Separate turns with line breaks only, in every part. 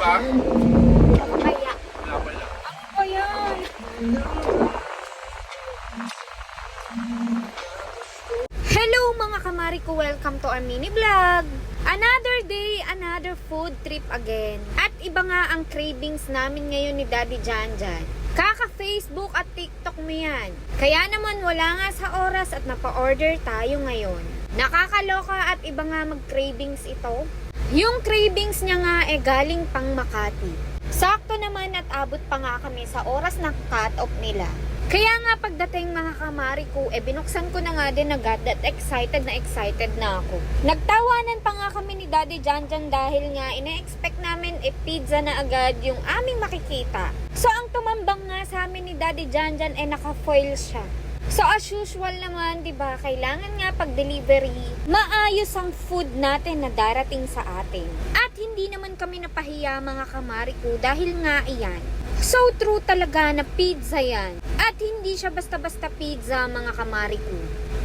ba?
Kaya.
Wala pala.
Ano ba yan? Hello mga kamari ko, welcome to our mini vlog. Another day, another food trip again. At iba nga ang cravings namin ngayon ni Daddy Janjan. Kaka-Facebook at TikTok mo yan. Kaya naman wala nga sa oras at napa-order tayo ngayon. Nakakaloka at iba nga mag-cravings ito. Yung cravings niya nga galing pang Makati. Sakto naman at abot pa nga kami sa oras ng cut-off nila. Kaya nga pagdating mga kamari ko, binuksan ko na nga din agad at excited na ako. Nagtawanan pa nga kami ni Daddy Janjan dahil nga ina-expect namin pizza na agad yung aming makikita. So ang tumambang nga sa amin ni Daddy Janjan naka-foil siya. So as usual naman, 'di ba, kailangan nga pag delivery, maayos ang food natin na darating sa atin. At hindi naman kami napahiya mga kamari ko dahil nga iyan. So true talaga na pizza yan. At hindi siya basta-basta pizza mga kamari ko.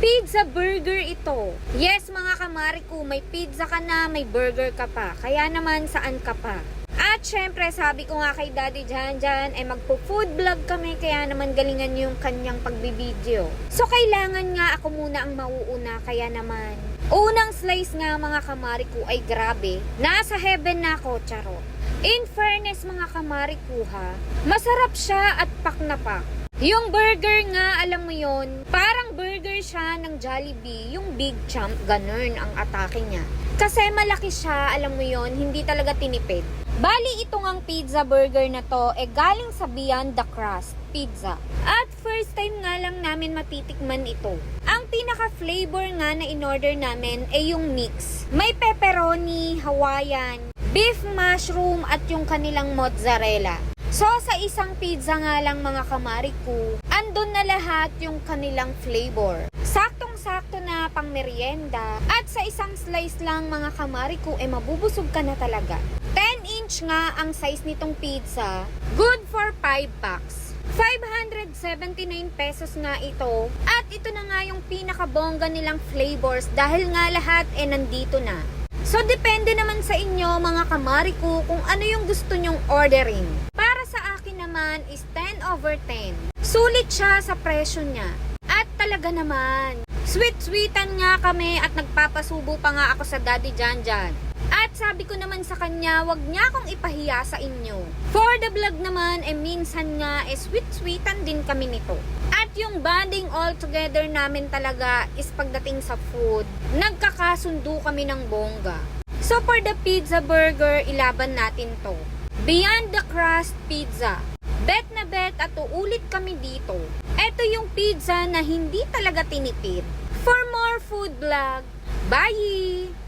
Pizza burger ito. Yes mga kamari ko, may pizza ka na, may burger ka pa. Kaya naman saan ka pa? At syempre sabi ko nga kay Daddy Janjan magpo-food vlog kami, kaya naman galingan yung kanyang pagbibideo. So kailangan nga ako muna ang mauuna, kaya naman unang slice nga mga kamari ko ay grabe. Nasa heaven na ako, charot. In fairness mga kamari ko ha, masarap siya at pak na pak. Yung burger nga, alam mo yon, parang burger siya ng Jollibee, yung Big Champ, ganun ang atake niya. Kasi malaki siya, alam mo yon, hindi talaga tinipid. Bali ito ngang pizza burger na to galing sa Beyond the Crust Pizza. At first time nga lang namin matitikman ito. Ang pinaka flavor nga na in-order namin yung mix. May pepperoni, Hawaiian, beef mushroom at yung kanilang mozzarella. So sa isang pizza nga lang mga kamari ko, andun na lahat yung kanilang flavor. Saktong-sakto na pang merienda. At sa isang slice lang mga kamari ko, mabubusog ka na talaga. 10-inch nga ang size nitong pizza. Good for 5 bucks. 579 pesos nga ito. At ito na nga yung pinakabongga nilang flavors dahil nga lahat nandito na. So depende naman sa inyo mga kamari ko kung ano yung gusto nyong ordering. Para sa akin naman is 10/10. Sulit siya sa presyo niya. At talaga naman, sweet-sweetan nga kami at nagpapasubo pa nga ako sa Daddy Janjan. At sabi ko naman sa kanya, wag niya akong ipahiya sa inyo. For the vlog naman, minsan nga, sweet-sweetan din kami nito. At yung bonding all together namin talaga is pagdating sa food, nagkakasundo kami ng bongga. So for the pizza burger, ilaban natin to. Beyond the Crust Pizza. Bet na bet at uulit kami dito. Ito yung pizza na hindi talaga tinipid. For more food vlog, bye!